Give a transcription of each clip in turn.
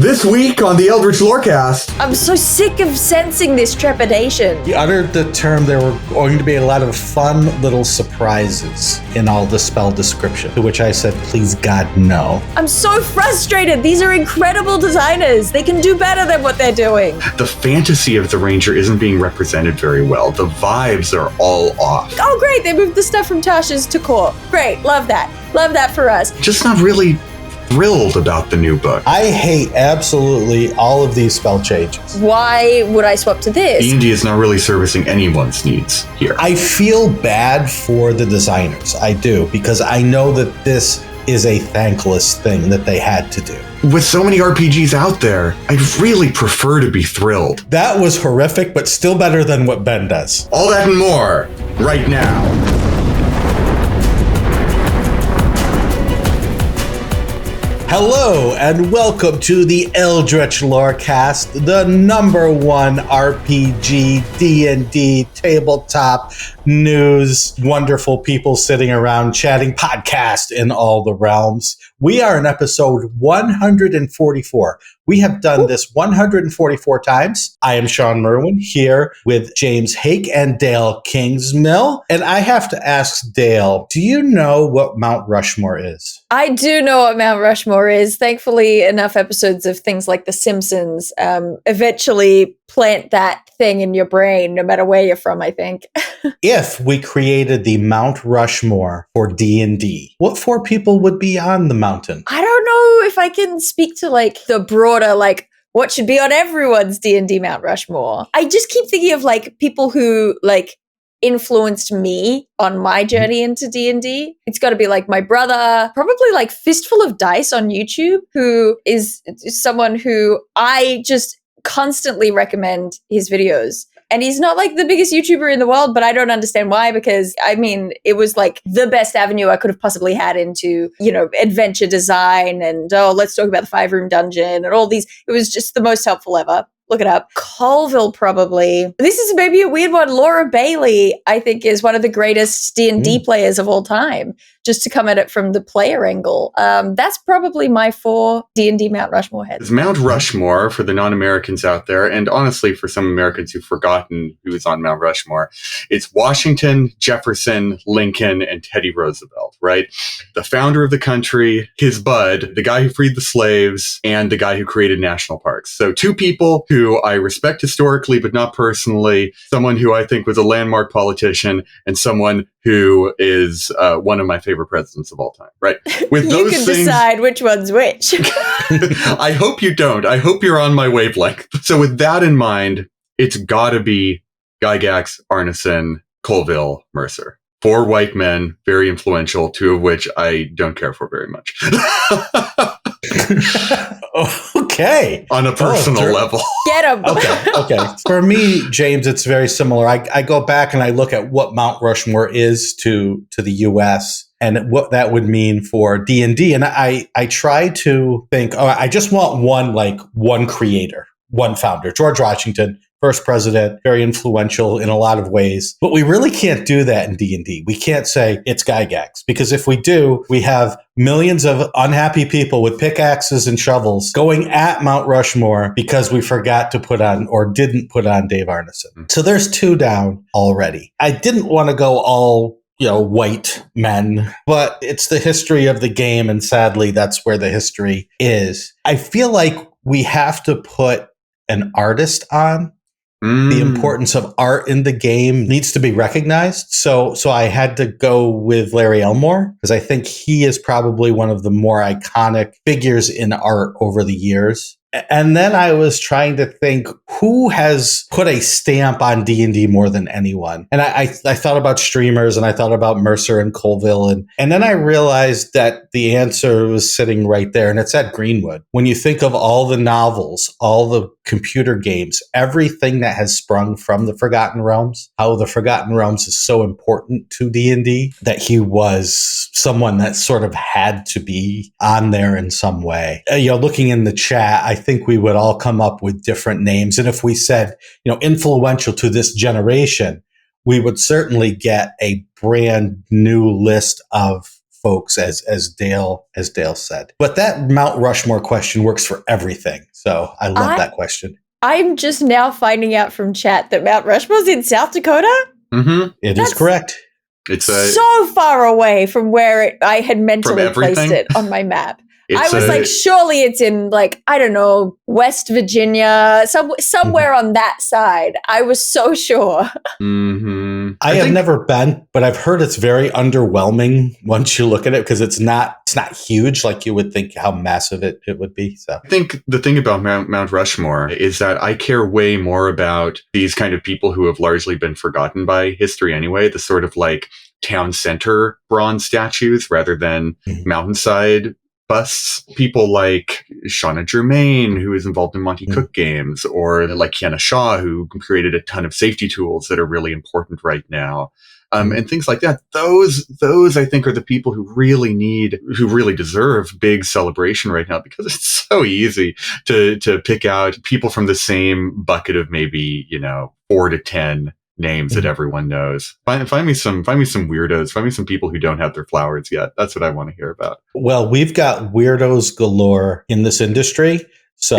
This week on the Eldritch Lorecast. I'm so sick of sensing this trepidation. You uttered the term there were going to be a lot of fun little surprises in all the spell description, to which I said, please God, no. I'm so frustrated. These are incredible designers. They can do better than what they're doing. The fantasy of the Ranger isn't being represented very well. The vibes are all off. Oh, great. They moved the stuff from Tasha's to Core. Great. Love that. Love that for us. Just not really thrilled about the new book. I hate absolutely all of these spell changes. Why would I swap to this? D&D is not really servicing anyone's needs here. I feel bad for the designers. I do, because I know that this is a thankless thing that they had to do. With so many RPGs out there, I'd really prefer to be thrilled. That was horrific, but still better than what Ben does. All that and more, right now. Hello and welcome to the Eldritch Lorecast, the #1 RPG D&D tabletop news, wonderful people sitting around chatting podcast in all the realms. We are in episode 144. We have done this 144 times. I am Shawn Merwin here with James Hake and Dael Kingsmill. And I have to ask Dael, do you know what Mount Rushmore is? I do know what Mount Rushmore is. Thankfully, enough episodes of things like The Simpsons eventually plant that thing in your brain, no matter where you're from, I think. If we created the Mount Rushmore for D&D, what 4 people would be on the mountain? I don't know if I can speak to like the broader, like what should be on everyone's D&D Mount Rushmore. I just keep thinking of like people who like influenced me on my journey into D&D. It's got to be like my brother, probably like Fistful of Dice on YouTube, who is someone who I just constantly recommend his videos. And he's not like the biggest YouTuber in the world, but I don't understand why, because I mean, it was like the best avenue I could have possibly had into, you know, adventure design and, let's talk about the 5-room dungeon and all these. It was just the most helpful ever. Look it up. Colville, probably. This is maybe a weird one. Laura Bailey, I think, is one of the greatest D&D players of all time, just to come at it from the player angle. That's probably my 4 D&D Mount Rushmore heads. It's Mount Rushmore for the non-Americans out there, and honestly, for some Americans who've forgotten who is on Mount Rushmore, it's Washington, Jefferson, Lincoln, and Teddy Roosevelt, right? The founder of the country, his bud, the guy who freed the slaves, and the guy who created national parks. So 2 people who I respect historically, but not personally, someone who I think was a landmark politician, and someone who is one of my favorite presidents of all time, right? With you those can things, decide which one's which. I hope you don't. I hope you're on my wavelength. So with that in mind, it's gotta be Gygax, Arneson, Colville, Mercer. 4 white men, very influential, 2 of which I don't care for very much. Okay. On a personal level. Get him. Okay. For me, James, it's very similar. I go back and I look at what Mount Rushmore is to the U.S. and what that would mean for D&D. And I try to think, I just want one creator, one founder, George Washington, first president, very influential in a lot of ways. But we really can't do that in D&D. We can't say it's Gygax, because if we do, we have millions of unhappy people with pickaxes and shovels going at Mount Rushmore because we forgot to put on or didn't put on Dave Arneson. So there's 2 down already. I didn't want to go all white men, but it's the history of the game. And sadly, that's where the history is. I feel like we have to put an artist on. The importance of art in the game needs to be recognized. So I had to go with Larry Elmore, because I think he is probably one of the more iconic figures in art over the years. And then I was trying to think who has put a stamp on D&D more than anyone. And I thought about streamers, and I thought about Mercer and Colville. And then I realized that the answer was sitting right there, and it's at Greenwood. When you think of all the novels, all the computer games, everything that has sprung from the Forgotten Realms, how the Forgotten Realms is so important to D&D, that he was someone that sort of had to be on there in some way. Looking in the chat, I think we would all come up with different names. And if we said, influential to this generation, we would certainly get a brand new list of folks, as Dael said. But that Mount Rushmore question works for everything. So I love that question. I'm just now finding out from chat that Mount Rushmore's in South Dakota. Mm-hmm. It is correct. It's so far away from where I had mentally placed it on my map. I was like, surely it's in, like, I don't know, West Virginia, somewhere on that side. I was so sure. Mm-hmm. I have never been, but I've heard it's very underwhelming once you look at it, because it's not huge like you would think how massive it would be. So I think the thing about Mount Rushmore is that I care way more about these kind of people who have largely been forgotten by history anyway, the sort of like town center bronze statues rather than mountainside busts. People like Shawn Germain, who is involved in Monty Cook games, or like Kiana Shaw, who created a ton of safety tools that are really important right now. And things like that. Those I think are the people who really deserve big celebration right now, because it's so easy to pick out people from the same bucket of maybe, 4 to 10 names that everyone knows. Find me some weirdos. Find me some people who don't have their flowers yet. That's what I want to hear about. Well, we've got weirdos galore in this industry, so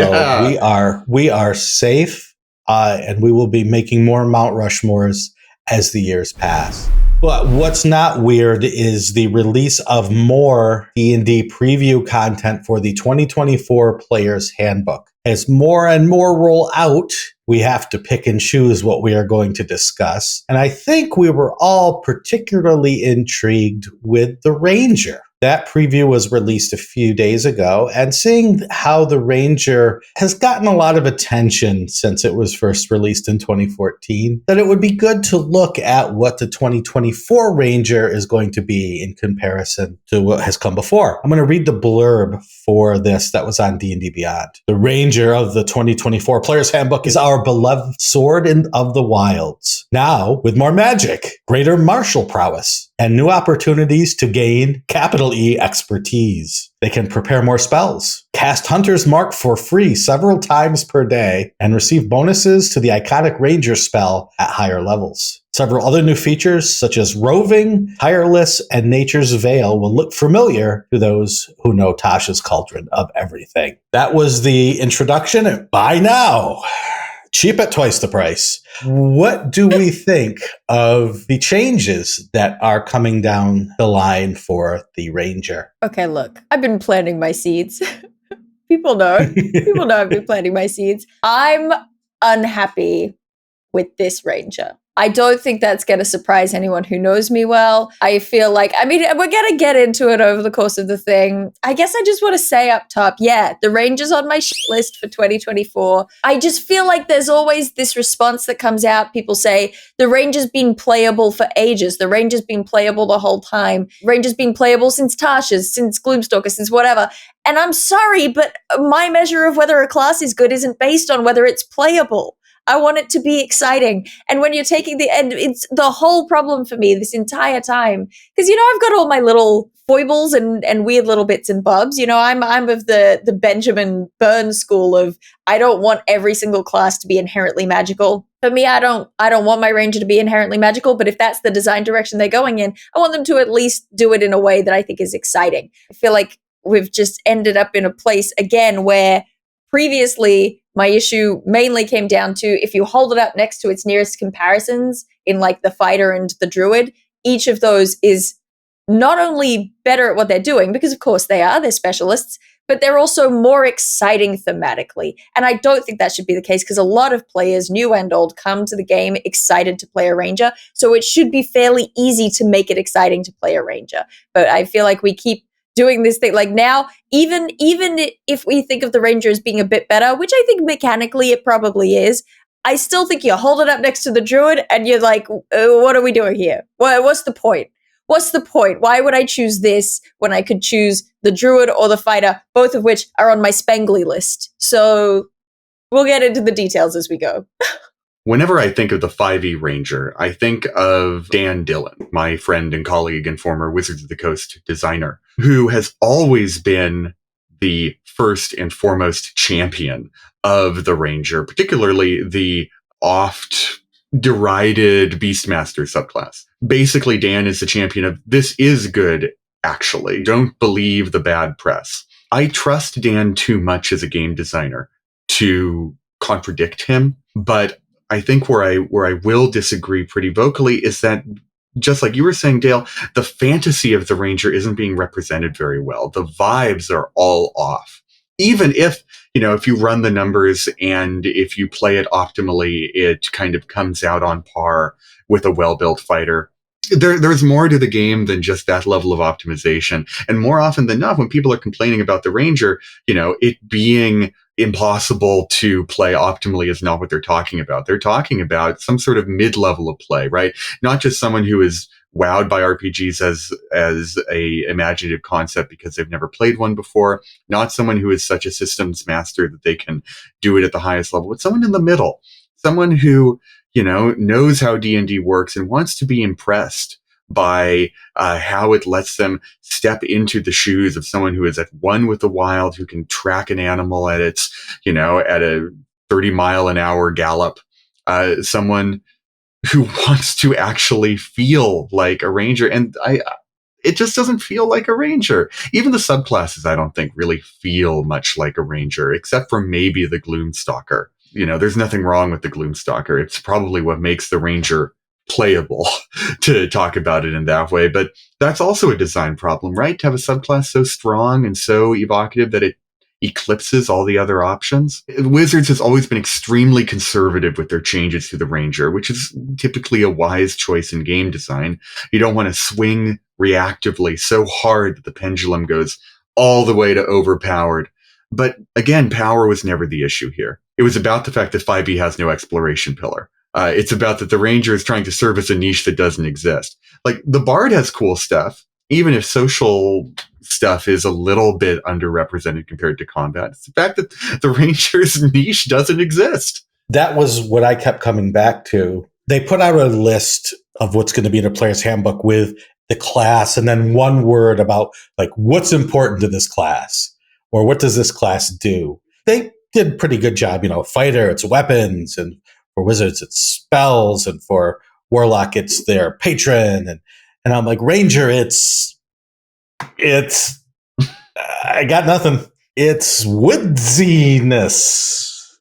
we are safe, and we will be making more Mount Rushmores as the years pass. But what's not weird is the release of more D&D preview content for the 2024 Player's Handbook. As more and more roll out, we have to pick and choose what we are going to discuss. And I think we were all particularly intrigued with the Ranger. That preview was released a few days ago, and seeing how the Ranger has gotten a lot of attention since it was first released in 2014, that it would be good to look at what the 2024 Ranger is going to be in comparison to what has come before. I'm going to read the blurb for this that was on D&D Beyond. The Ranger of the 2024 Player's Handbook is our beloved sword of the wilds. Now, with more magic, greater martial prowess, and new opportunities to gain capital E expertise. They can prepare more spells, cast Hunter's Mark for free several times per day, and receive bonuses to the iconic Ranger spell at higher levels. Several other new features, such as Roving, Tireless, and Nature's Veil, will look familiar to those who know Tasha's Cauldron of Everything. That was the introduction. Buy now! Cheap at twice the price. What do we think of the changes that are coming down the line for the Ranger? Okay, look, I've been planting my seeds. People know I've been planting my seeds. I'm unhappy with this Ranger. I don't think that's going to surprise anyone who knows me well. I feel like, we're going to get into it over the course of the thing. I guess I just want to say up top, the Ranger's on my list for 2024. I just feel like there's always this response that comes out. People say, the Ranger's been playable for ages. The Ranger's been playable the whole time. Ranger's been playable since Tasha's, since Gloomstalker, since whatever. And I'm sorry, but my measure of whether a class is good isn't based on whether it's playable. I want it to be exciting. And when you're taking it's the whole problem for me this entire time. Because, I've got all my little foibles and weird little bits and bobs. I'm of the Benjamin Burns school of, I don't want every single class to be inherently magical. For me, I don't want my Ranger to be inherently magical, but if that's the design direction they're going in, I want them to at least do it in a way that I think is exciting. I feel like we've just ended up in a place again where previously my issue mainly came down to, if you hold it up next to its nearest comparisons in like the fighter and the druid, each of those is not only better at what they're doing, because of course they're specialists, but they're also more exciting thematically. And I don't think that should be the case, because a lot of players, new and old, come to the game excited to play a Ranger. So it should be fairly easy to make it exciting to play a Ranger. But I feel like we keep doing this thing. Like now, even if we think of the Ranger as being a bit better, which I think mechanically it probably is, I still think you hold it up next to the Druid and you're like, what are we doing here? What's the point? What's the point? Why would I choose this when I could choose the Druid or the Fighter, both of which are on my Spangly list? So we'll get into the details as we go. Whenever I think of the 5e Ranger, I think of Dan Dillon, my friend and colleague and former Wizards of the Coast designer, who has always been the first and foremost champion of the Ranger, particularly the oft derided Beastmaster subclass. Basically, Dan is the champion of, this is good actually. Don't believe the bad press. I trust Dan too much as a game designer to contradict him, but I think where I will disagree pretty vocally is that, just like you were saying, Dael, the fantasy of the Ranger isn't being represented very well. The vibes are all off. Even if, if you run the numbers and if you play it optimally, it kind of comes out on par with a well-built fighter. There's more to the game than just that level of optimization. And more often than not, when people are complaining about the Ranger, it being impossible to play optimally is not what they're talking about. They're talking about some sort of mid-level of play, right? Not just someone who is wowed by RPGs as a imaginative concept because they've never played one before, not someone who is such a systems master that they can do it at the highest level, but someone in the middle, someone who, knows how D&D works and wants to be impressed by how it lets them step into the shoes of someone who is at one with the wild, who can track an animal at its, at a 30-mile-an-hour gallop, someone who wants to actually feel like a ranger. And it just doesn't feel like a ranger. Even the subclasses, I don't think, really feel much like a ranger, except for maybe the Gloomstalker. There's nothing wrong with the Gloomstalker. It's probably what makes the ranger playable to talk about it in that way. But that's also a design problem, right? To have a subclass so strong and so evocative that it eclipses all the other options. Wizards has always been extremely conservative with their changes to the Ranger, which is typically a wise choice in game design. You don't want to swing reactively so hard that the pendulum goes all the way to overpowered. But again, power was never the issue here. It was about the fact that 5e has no exploration pillar. It's about that the Ranger is trying to service a niche that doesn't exist. Like, the Bard has cool stuff, even if social stuff is a little bit underrepresented compared to combat. It's the fact that the Ranger's niche doesn't exist. That was what I kept coming back to. They put out a list of what's going to be in a player's handbook with the class and then one word about, like, what's important to this class or what does this class do. They did a pretty good job. Fighter, it's weapons, and for wizards, it's spells, and for warlock, it's their patron. And I'm like, Ranger, it's I got nothing. It's woodsiness,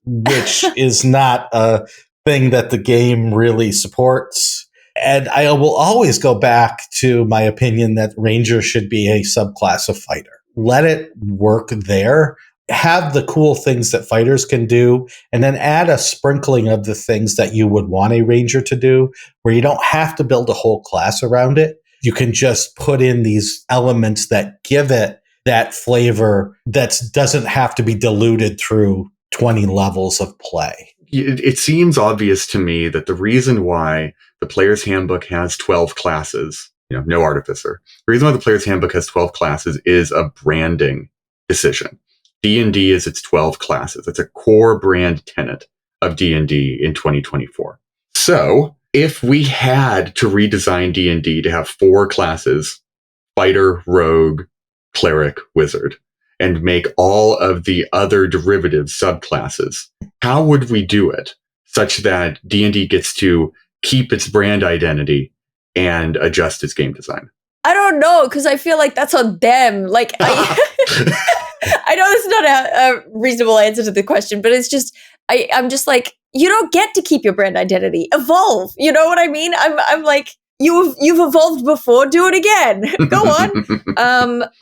which is not a thing that the game really supports. And I will always go back to my opinion that Ranger should be a subclass of fighter. Let it work there. Have the cool things that fighters can do, and then add a sprinkling of the things that you would want a Ranger to do, where you don't have to build a whole class around it. You can just put in these elements that give it that flavor that doesn't have to be diluted through 20 levels of play. It seems obvious to me that the reason why the Player's Handbook has 12 classes, no artificer, the reason why the Player's Handbook has 12 classes is a branding decision. D&D is its 12 classes. It's a core brand tenet of D&D in 2024. So if we had to redesign D&D to have 4 classes, fighter, rogue, cleric, wizard, and make all of the other derivative subclasses, how would we do it such that D&D gets to keep its brand identity and adjust its game design? I don't know, because I feel like that's on them. Like, I know this is not a reasonable answer to the question, but it's just, I'm just like, you don't get to keep your brand identity. Evolve. You know what I mean? I'm like, you've evolved before, do it again. Go on.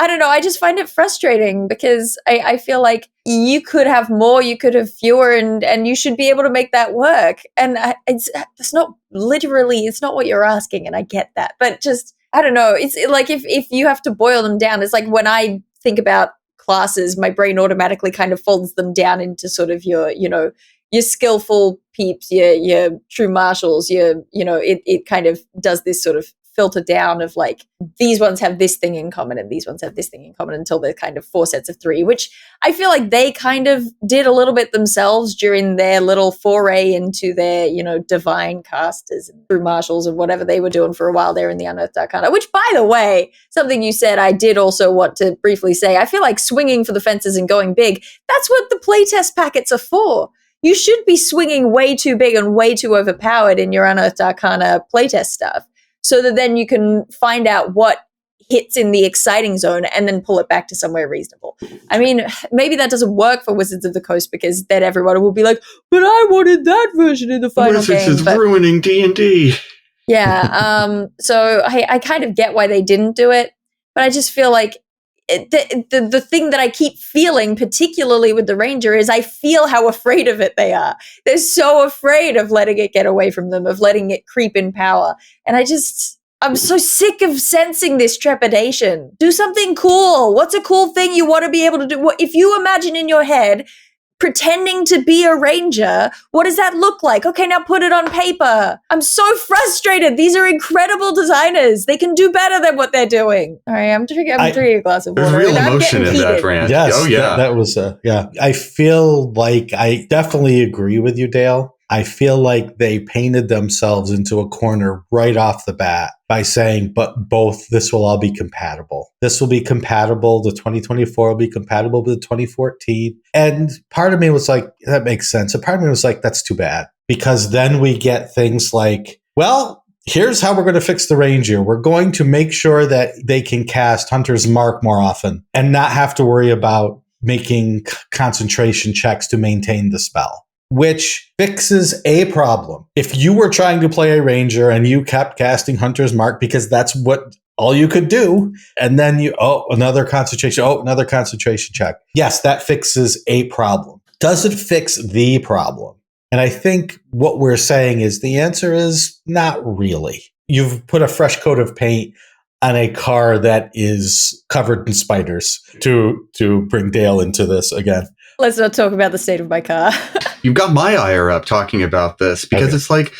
I don't know. I just find it frustrating because I feel like you could have more, you could have fewer, and you should be able to make that work. And it's not literally, it's not what you're asking, and I get that. But just, I don't know. It's like if you have to boil them down, it's like when I think about classes, my brain automatically kind of folds them down into sort of your skillful peeps, your true marshals, it kind of does this sort of filter down of like, these ones have this thing in common and these ones have this thing in common until they're kind of 4 sets of 3, which I feel like they kind of did a little bit themselves during their little foray into their, divine casters and true marshals and whatever they were doing for a while there in the Unearthed Arcana, which, by the way, something you said I did also want to briefly say. I feel like swinging for the fences and going big, that's what the playtest packets are for. You should be swinging way too big and way too overpowered in your Unearthed Arcana playtest stuff, so that then you can find out what hits in the exciting zone and then pull it back to somewhere reasonable. I mean, maybe that doesn't work for Wizards of the Coast because then everyone will be like, but I wanted that version in the final Wizards game. is ruining D&D. Yeah. So I kind of get why they didn't do it, but I just feel like the thing that I keep feeling, particularly with the Ranger, is I feel how afraid of it they are. They're so afraid of letting it get away from them, of letting it creep in power. And I'm so sick of sensing this trepidation. Do something cool. What's a cool thing you want to be able to do? If you imagine in your head pretending to be a ranger, what does that look like? Okay, now put it on paper. I'm so frustrated. These are incredible designers. They can do better than what they're doing. All right, I'm drinking a glass of water. There's real emotion in that rant. Yes, oh yeah, that was yeah. I feel like I definitely agree with you, Dael. I feel like they painted themselves into a corner right off the bat by saying, but this will all be compatible. This will be compatible. The 2024 will be compatible with the 2014. And part of me was like, that makes sense. And part of me was like, that's too bad. Because then we get things like, well, here's how we're going to fix the Ranger. We're going to make sure that they can cast Hunter's Mark more often and not have to worry about making concentration checks to maintain the spell, which fixes a problem. If you were trying to play a Ranger and you kept casting Hunter's Mark because that's what all you could do, and then another concentration check. Yes, that fixes a problem. Does it fix the problem? And I think what we're saying is the answer is not really. You've put a fresh coat of paint on a car that is covered in spiders, to bring Dael into this again. Let's not talk about the state of my car. You've got my ire up talking about this because It's like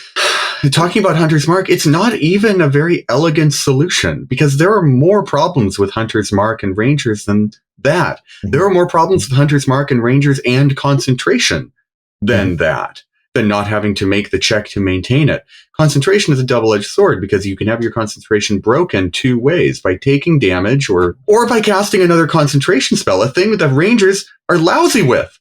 talking about Hunter's Mark. It's not even a very elegant solution because there are more problems with Hunter's Mark and Rangers than that. Mm-hmm. There are more problems with Hunter's Mark and Rangers and concentration than that, than not having to make the check to maintain it. Concentration is a double-edged sword because you can have your concentration broken two ways, by taking damage or by casting another concentration spell, a thing that Rangers are lousy with.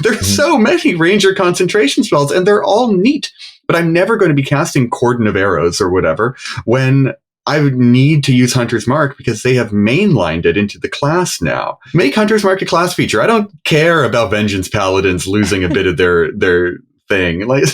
There's so many Ranger concentration spells, and they're all neat. But I'm never going to be casting Cordon of Arrows or whatever when I would need to use Hunter's Mark because they have mainlined it into the class now. Make Hunter's Mark a class feature. I don't care about Vengeance Paladins losing a bit of their thing. Like,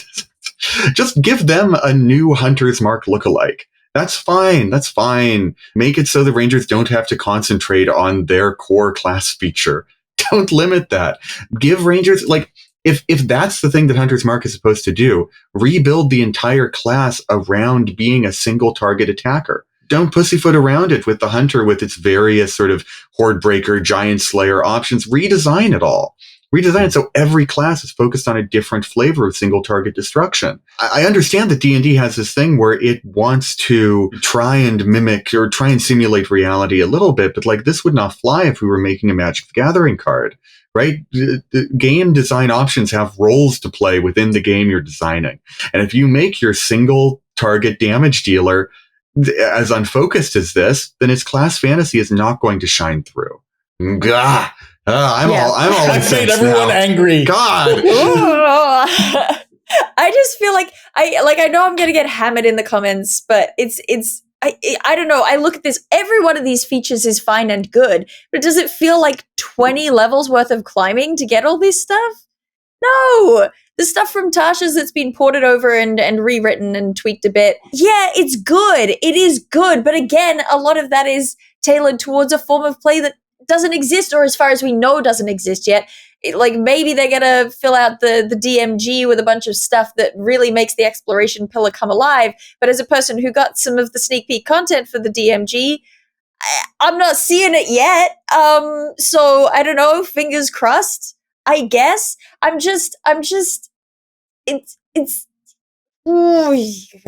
just give them a new Hunter's Mark lookalike. That's fine. That's fine. Make it so the Rangers don't have to concentrate on their core class feature. Don't limit that. Give Rangers, like, if that's the thing that Hunter's Mark is supposed to do, rebuild the entire class around being a single target attacker. Don't pussyfoot around it with the Hunter with its various sort of Horde Breaker, Giant Slayer options. Redesign it all. Redesign it so every class is focused on a different flavor of single target destruction. I understand that D&D has this thing where it wants to try and mimic or try and simulate reality a little bit, but like this would not fly if we were making a Magic the Gathering card, right? The game design options have roles to play within the game you're designing. And if you make your single target damage dealer as unfocused as this, then its class fantasy is not going to shine through. Gah! I'm all I've made everyone angry. God. I just feel like I know I'm gonna get hammered in the comments, but I don't know. I look at this, every one of these features is fine and good, but does it feel like 20 levels worth of climbing to get all this stuff? No. The stuff from Tasha's that's been ported over and rewritten and tweaked a bit. Yeah, it's good. It is good. But again, a lot of that is tailored towards a form of play that doesn't exist, or as far as we know doesn't exist yet. Like maybe they're gonna fill out the DMG with a bunch of stuff that really makes the exploration pillar come alive, but as a person who got some of the sneak peek content for the DMG, I'm not seeing it yet. So I don't know, fingers crossed, I guess. I'm just it's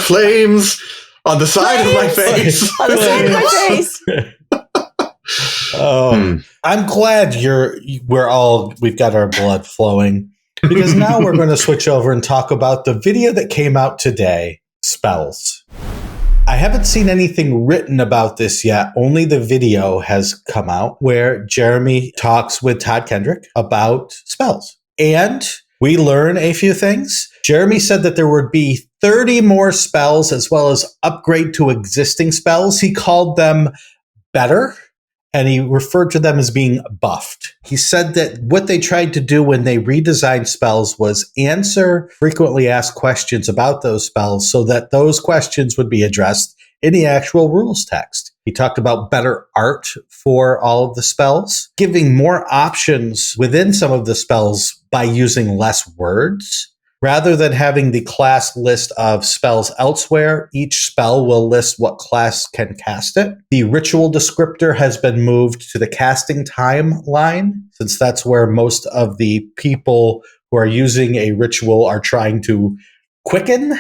flames on the side of my face. On the side of my face. I'm glad we've got our blood flowing, because now we're going to switch over and talk about the video that came out today, Spells. I haven't seen anything written about this yet. Only the video has come out where Jeremy talks with Todd Kendrick about spells. And we learn a few things. Jeremy said that there would be 30 more spells as well as upgrade to existing spells. He called them better, and he referred to them as being buffed. He said that what they tried to do when they redesigned spells was answer frequently asked questions about those spells so that those questions would be addressed in the actual rules text. He talked about better art for all of the spells, giving more options within some of the spells by using less words. Rather than having the class list of spells elsewhere, each spell will list what class can cast it. The ritual descriptor has been moved to the casting timeline, since that's where most of the people who are using a ritual are trying to quicken.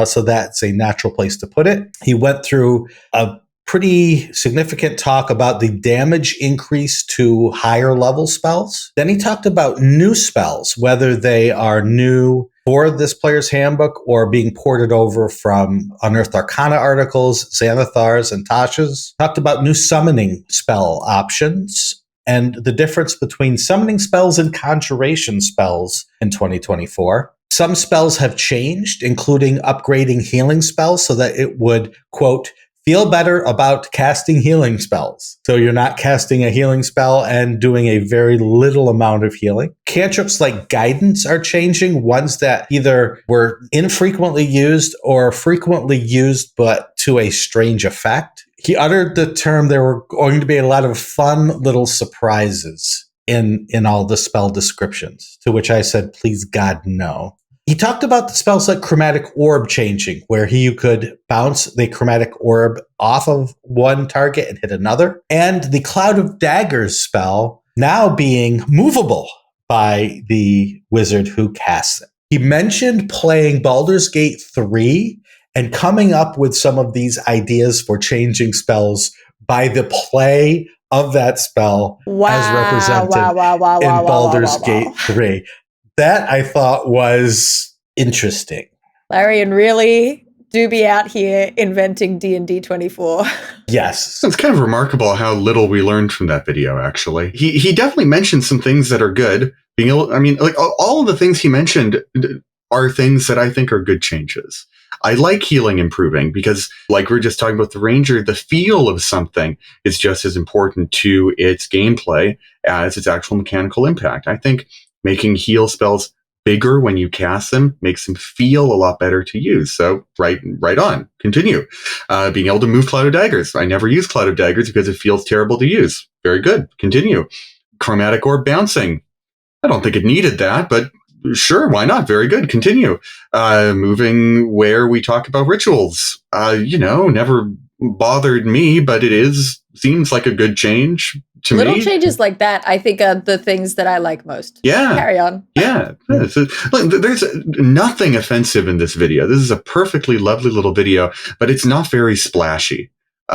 So that's a natural place to put it. He went through a pretty significant talk about the damage increase to higher level spells. Then he talked about new spells, whether they are new for this player's handbook or being ported over from Unearthed Arcana articles, Xanathar's and Tasha's. Talked about new summoning spell options and the difference between summoning spells and conjuration spells in 2024. Some spells have changed, including upgrading healing spells so that it would, quote, feel better about casting healing spells. So you're not casting a healing spell and doing a very little amount of healing. Cantrips like guidance are changing, ones that either were infrequently used or frequently used, but to a strange effect. He uttered the term there were going to be a lot of fun little surprises in all the spell descriptions, to which I said, please God, no. He talked about the spells like Chromatic Orb changing, where you could bounce the Chromatic Orb off of one target and hit another, and the Cloud of Daggers spell now being movable by the wizard who casts it. He mentioned playing Baldur's Gate 3 and coming up with some of these ideas for changing spells by the play of that spell as represented in Baldur's Gate 3. That I thought was interesting. Larian really do be out here inventing D&D 24. Yes. It's kind of remarkable how little we learned from that video, actually. He definitely mentioned some things that are good. All of the things he mentioned are things that I think are good changes. I like healing improving because, like we were just talking about the Ranger, the feel of something is just as important to its gameplay as its actual mechanical impact. I think making heal spells bigger when you cast them makes them feel a lot better to use. So right on. Continue. Being able to move Cloud of Daggers. I never use Cloud of Daggers because it feels terrible to use. Very good. Continue. Chromatic Orb bouncing. I don't think it needed that, but sure, why not? Very good. Continue. Moving where we talk about rituals. Never bothered me, but seems like a good change to me. Little changes like that, I think, are the things that I like most. Yeah. Carry on. Yeah. Look, there's nothing offensive in this video. This is a perfectly lovely little video, but it's not very splashy,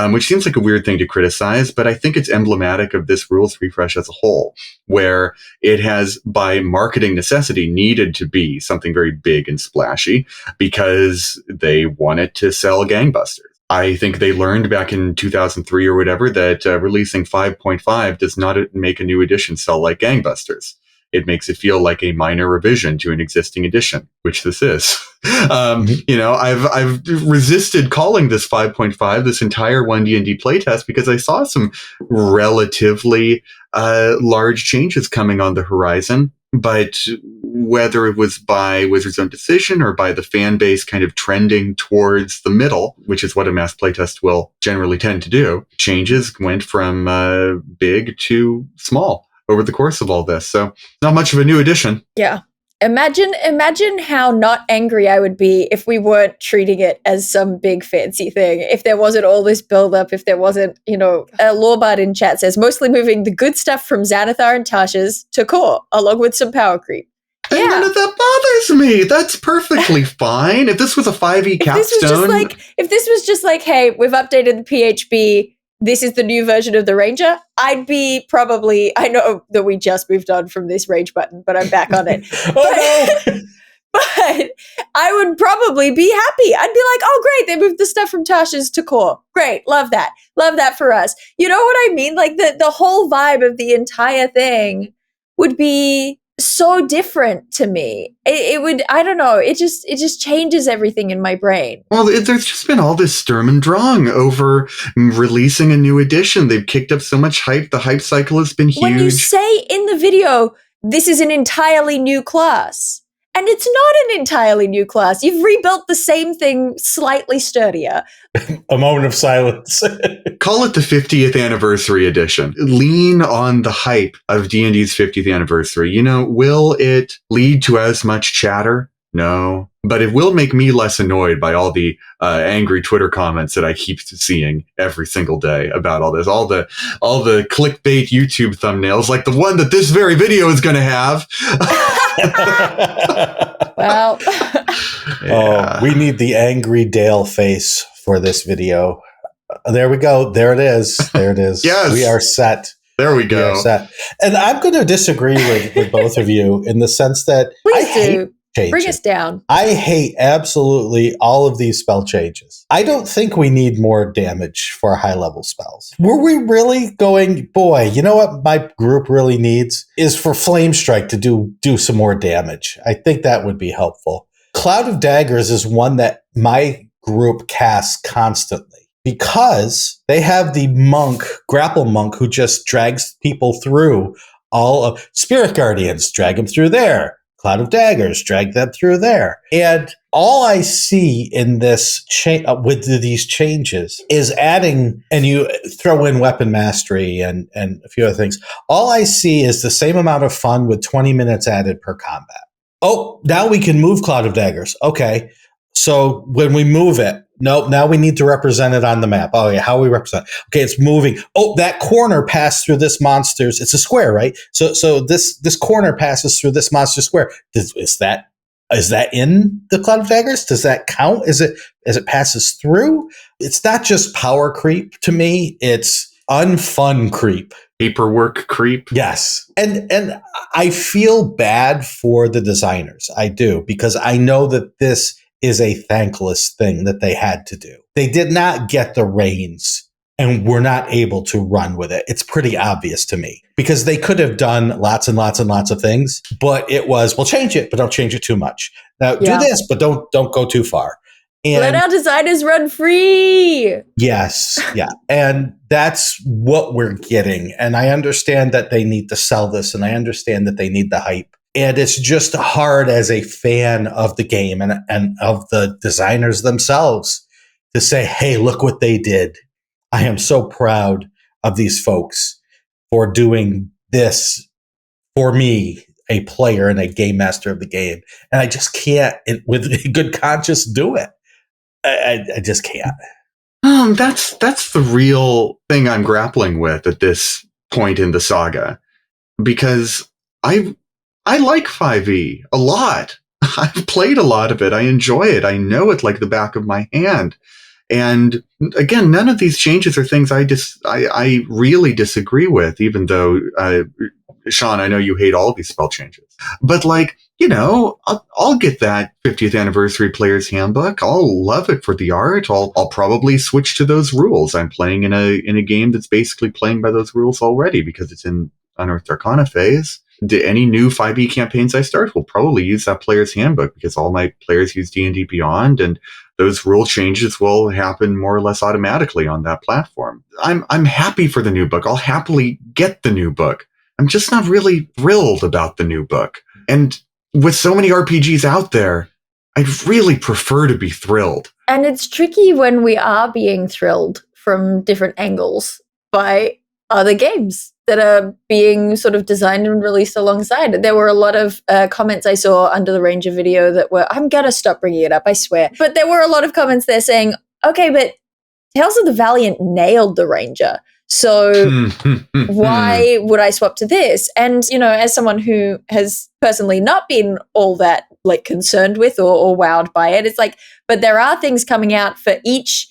which seems like a weird thing to criticize, but I think it's emblematic of this rules refresh as a whole, where it has, by marketing necessity, needed to be something very big and splashy because they wanted to sell gangbusters. I think they learned back in 2003 or whatever that releasing 5.5 does not make a new edition sell like gangbusters. It makes it feel like a minor revision to an existing edition, which this is. I've resisted calling this 5.5 this entire 1D&D playtest because I saw some relatively large changes coming on the horizon. But whether it was by Wizards' own decision or by the fan base kind of trending towards the middle, which is what a mass playtest will generally tend to do, changes went from big to small over the course of all this. So not much of a new addition. Yeah. Imagine how not angry I would be if we weren't treating it as some big fancy thing. If there wasn't all this buildup, if there wasn't, Lorbard in chat says, mostly moving the good stuff from Xanathar and Tasha's to core, along with some power creep. And none of that bothers me. That's perfectly fine. If this was a 5e capstone. If this was just like, hey, we've updated the PHB, this is the new version of the Ranger, I'd be probably, I know that we just moved on from this rage button, but I'm back on it. No. But I would probably be happy. I'd be like, oh, great, they moved the stuff from Tasha's to core. Great, love that. Love that for us. You know what I mean? Like the whole vibe of the entire thing would be so different to me. It would, I don't know, it just changes everything in my brain. Well, there's just been all this Sturm und Drang over releasing a new edition. They've kicked up so much hype. The hype cycle has been huge. When you say in the video, this is an entirely new class, and it's not an entirely new class. You've rebuilt the same thing slightly sturdier. A moment of silence. Call it the 50th anniversary edition. Lean on the hype of D&D's 50th anniversary. You know, will it lead to as much chatter? No. But it will make me less annoyed by all the angry Twitter comments that I keep seeing every single day about all this. All the clickbait YouTube thumbnails, like the one that this very video is going to have. Well, Oh, we need the angry Dael face for this video. There we go. There it is. There it is. Yes. We are set. There we go. We are set. And I'm going to disagree with both of you in the sense that please do. Changes. Bring us down. I hate absolutely all of these spell changes. I don't think we need more damage for high level spells. Were we really going, boy, you know what my group really needs is for Flame Strike to do some more damage. I think that would be helpful. Cloud of Daggers is one that my group casts constantly because they have the grapple monk who just drags people through all of Spirit Guardians, drag them through there. Cloud of Daggers, drag them through there. And all I see in this with these changes is adding, and you throw in weapon mastery and a few other things. All I see is the same amount of fun with 20 minutes added per combat. Oh, now we can move Cloud of Daggers. Okay. So when we move it, no, now we need to represent it on the map. Oh yeah, how we represent? Okay, it's moving. Oh, that corner passed through this monster's. It's a square, right? So this corner passes through this monster square. Is that in the Cloud of Daggers? Does that count? Is it as it passes through? It's not just power creep to me. It's unfun creep. Paperwork creep. Yes. And I feel bad for the designers. I do, because I know that this is a thankless thing that they had to do. They did not get the reins and were not able to run with it. It's pretty obvious to me because they could have done lots and lots and lots of things, but it was, well, change it, but don't change it too much. Now do this, but don't go too far. And let our designers run free. Yes. Yeah. And that's what we're getting. And I understand that they need to sell this and I understand that they need the hype. And it's just hard as a fan of the game and of the designers themselves to say, hey, look what they did. I am so proud of these folks for doing this for me, a player and a game master of the game. And I just can't, with good conscience, do it. I just can't. That's the real thing I'm grappling with at this point in the saga, because I like 5e a lot. I've played a lot of it. I enjoy it. I know it like the back of my hand. And again, none of these changes are things I really disagree with, even though, Shawn, I know you hate all these spell changes. But like, you know, I'll get that 50th anniversary player's handbook. I'll love it for the art. I'll probably switch to those rules. I'm playing in a game that's basically playing by those rules already because it's in Unearthed Arcana phase. Any new 5e campaigns I start will probably use that player's handbook because all my players use D&D Beyond, and those rule changes will happen more or less automatically on that platform. I'm happy for the new book. I'll happily get the new book. I'm just not really thrilled about the new book. And with so many RPGs out there, I'd really prefer to be thrilled. And it's tricky when we are being thrilled from different angles by other games that are being sort of designed and released alongside. There were a lot of comments I saw under the Ranger video that were, I'm going to stop bringing it up, I swear. But there were a lot of comments there saying, okay, but Tales of the Valiant nailed the Ranger. So why would I swap to this? And, you know, as someone who has personally not been all that like concerned with or wowed by it, it's like, but there are things coming out for each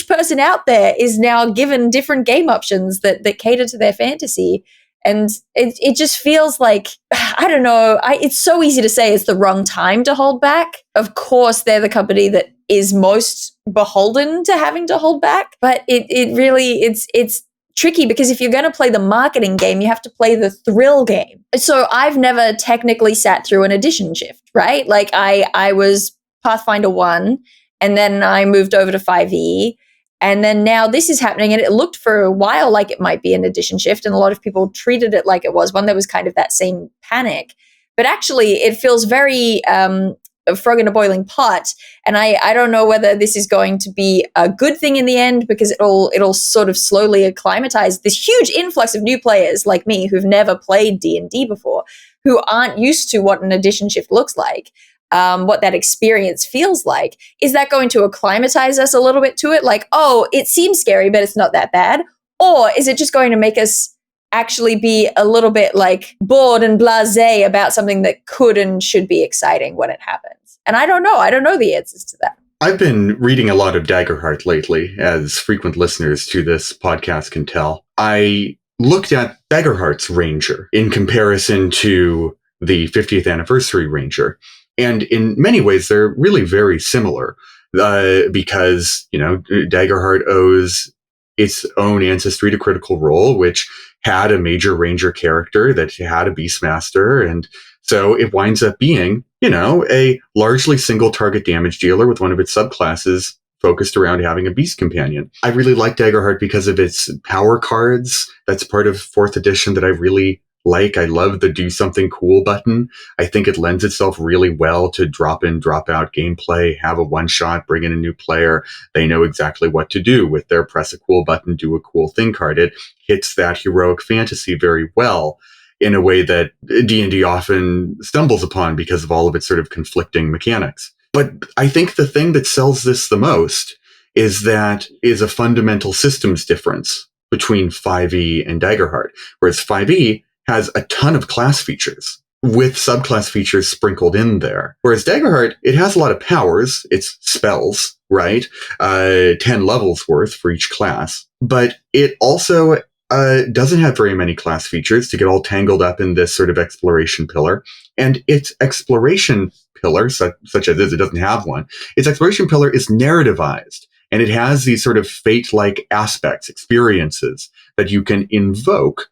person out there is now given different game options that cater to their fantasy. And it just feels like, I don't know, it's so easy to say it's the wrong time to hold back. Of course, they're the company that is most beholden to having to hold back. But it really, it's tricky because if you're going to play the marketing game, you have to play the thrill game. So I've never technically sat through an edition shift, right? Like I was Pathfinder 1 and then I moved over to 5e. And then now this is happening, and it looked for a while like it might be an edition shift, and a lot of people treated it like it was one. There was kind of that same panic. But actually, it feels very a frog in a boiling pot. And I don't know whether this is going to be a good thing in the end, because it'll sort of slowly acclimatize this huge influx of new players like me who've never played D&D before, who aren't used to what an edition shift looks like. What that experience feels like. Is that going to acclimatize us a little bit to it? Like, oh, it seems scary, but it's not that bad. Or is it just going to make us actually be a little bit like bored and blasé about something that could and should be exciting when it happens? And I don't know. I don't know the answers to that. I've been reading a lot of Daggerheart lately, as frequent listeners to this podcast can tell. I looked at Daggerheart's Ranger in comparison to the 50th anniversary Ranger. And in many ways, they're really very similar because, Daggerheart owes its own ancestry to Critical Role, which had a major Ranger character that had a Beastmaster. And so it winds up being, a largely single target damage dealer with one of its subclasses focused around having a Beast Companion. I really like Daggerheart because of its power cards. That's part of 4th edition that I really like. I love the do something cool button. I think it lends itself really well to drop in, drop out gameplay, have a one shot, bring in a new player. They know exactly what to do with their press a cool button, do a cool thing card. It hits that heroic fantasy very well in a way that D&D often stumbles upon because of all of its sort of conflicting mechanics. But I think the thing that sells this the most is a fundamental systems difference between 5e and Daggerheart, whereas 5e has a ton of class features with subclass features sprinkled in there. Whereas Daggerheart, it has a lot of powers. It's spells, right? 10 levels worth for each class. But it also doesn't have very many class features to get all tangled up in this sort of exploration pillar. And its exploration pillar, such as this, it doesn't have one. Its exploration pillar is narrativized. And it has these sort of fate-like aspects, experiences that you can invoke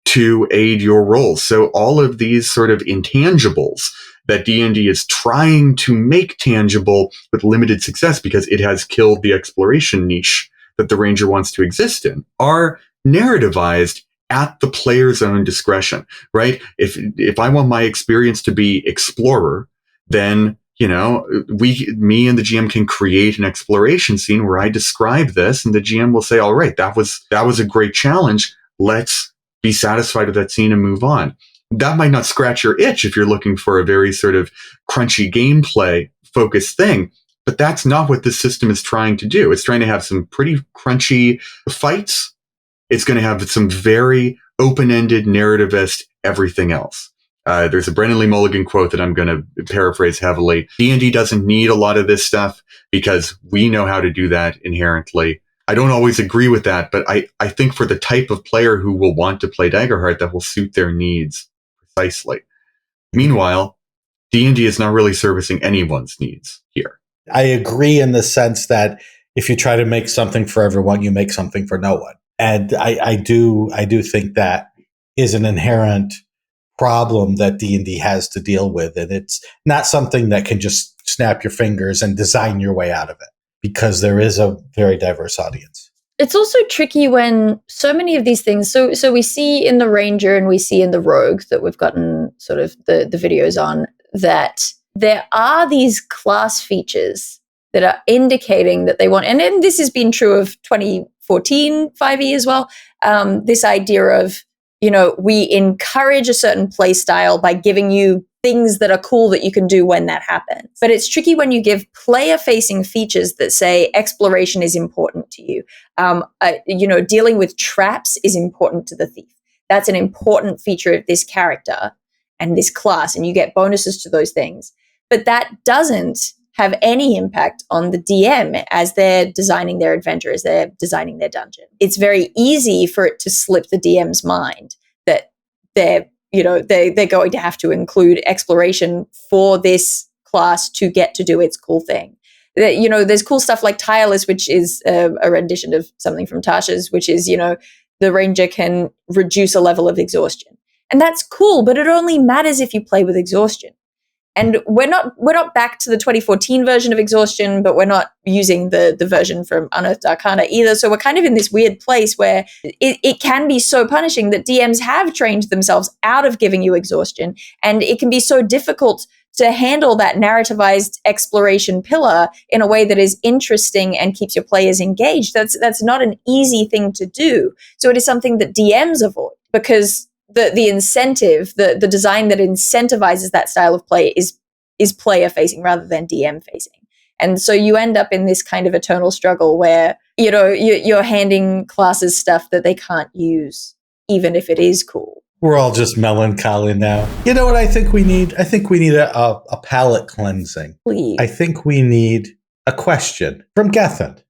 to aid your roles. So all of these sort of intangibles that D&D is trying to make tangible with limited success because it has killed the exploration niche that the Ranger wants to exist in are narrativized at the player's own discretion, right? If I want my experience to be explorer, then me and the GM can create an exploration scene where I describe this, and the GM will say, all right, that was a great challenge. Let's be satisfied with that scene and move on. That might not scratch your itch if you're looking for a very sort of crunchy gameplay focused thing, but that's not what this system is trying to do. It's trying to have some pretty crunchy fights. It's going to have some very open-ended narrativist everything else. There's a Brennan Lee Mulligan quote that I'm going to paraphrase heavily. D&D doesn't need a lot of this stuff because we know how to do that inherently. I don't always agree with that, but I think for the type of player who will want to play Daggerheart, that will suit their needs precisely. Meanwhile, D&D is not really servicing anyone's needs here. I agree in the sense that if you try to make something for everyone, you make something for no one. And I do think that is an inherent problem that D&D has to deal with. And it's not something that can just snap your fingers and design your way out of it, because there is a very diverse audience. It's also tricky when so many of these things, so we see in the Ranger and we see in the Rogue that we've gotten sort of the videos on, that there are these class features that are indicating that they want, and this has been true of 2014 5e as well, this idea of, we encourage a certain play style by giving you things that are cool that you can do when that happens. But it's tricky when you give player-facing features that say exploration is important to you. Dealing with traps is important to the thief. That's an important feature of this character and this class, and you get bonuses to those things. But that doesn't have any impact on the DM as they're designing their adventure, as they're designing their dungeon. It's very easy for it to slip the DM's mind that they're going to have to include exploration for this class to get to do its cool thing. There's cool stuff like Tireless, which is a rendition of something from Tasha's, which is, the ranger can reduce a level of exhaustion. And that's cool, but it only matters if you play with exhaustion. And we're not back to the 2014 version of exhaustion, but we're not using the version from Unearthed Arcana either. So we're kind of in this weird place where it can be so punishing that DMs have trained themselves out of giving you exhaustion. And it can be so difficult to handle that narrativized exploration pillar in a way that is interesting and keeps your players engaged. That's not an easy thing to do. So it is something that DMs avoid, because the incentive, the design that incentivizes that style of play is player facing rather than DM facing. And so you end up in this kind of eternal struggle where, you're handing classes stuff that they can't use, even if it is cool. We're all just melancholy now. You know what I think we need? I think we need a palate cleansing. Please. I think we need a question from Gethin.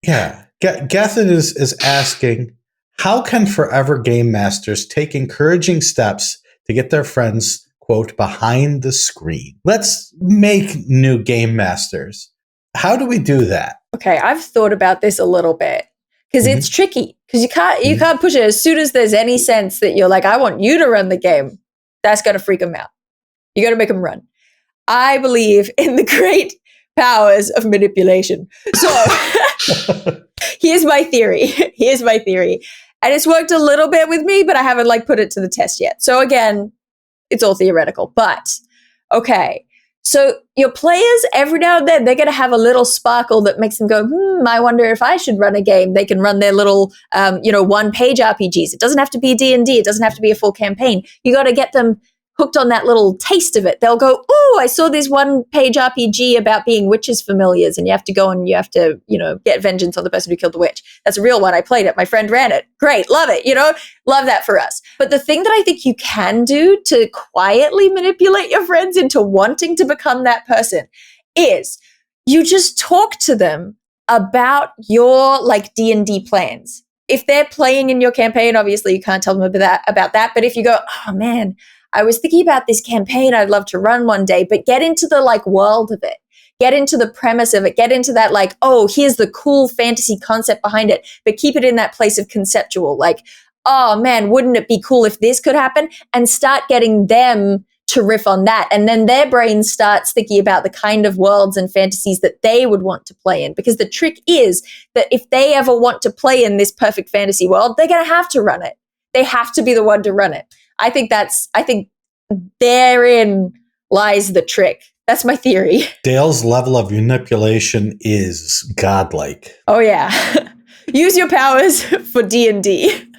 Yeah. Gethin is asking, how can forever game masters take encouraging steps to get their friends, quote, behind the screen? Let's make new game masters. How do we do that? Okay, I've thought about this a little bit, because it's tricky, because you can't push it. As soon as there's any sense that you're like, I want you to run the game, that's going to freak them out. You got to make them run. I believe in the great powers of manipulation. So here's my theory. And it's worked a little bit with me, but I haven't put it to the test yet. So again, it's all theoretical, but okay. So your players, every now and then, they're going to have a little sparkle that makes them go, I wonder if I should run a game. They can run their little, one-page RPGs. It doesn't have to be D&D. It doesn't have to be a full campaign. You got to get them hooked on that little taste of it. They'll go, oh, I saw this one-page RPG about being witches' familiars, and you have to go and you have to, get vengeance on the person who killed the witch. That's a real one. I played it. My friend ran it. Great. Love it. Love that for us. But the thing that I think you can do to quietly manipulate your friends into wanting to become that person is you just talk to them about your D&D plans. If they're playing in your campaign, obviously you can't tell them about that. But if you go, oh man, I was thinking about this campaign I'd love to run one day, but get into the world of it. Get into the premise of it. Get into that here's the cool fantasy concept behind it, but keep it in that place of conceptual. Oh man, wouldn't it be cool if this could happen? And start getting them to riff on that. And then their brain starts thinking about the kind of worlds and fantasies that they would want to play in. Because the trick is that if they ever want to play in this perfect fantasy world, they're going to have to run it. They have to be the one to run it. I think therein lies the trick. That's my theory. Dael's level of manipulation is godlike. Oh yeah. Use your powers for D&D.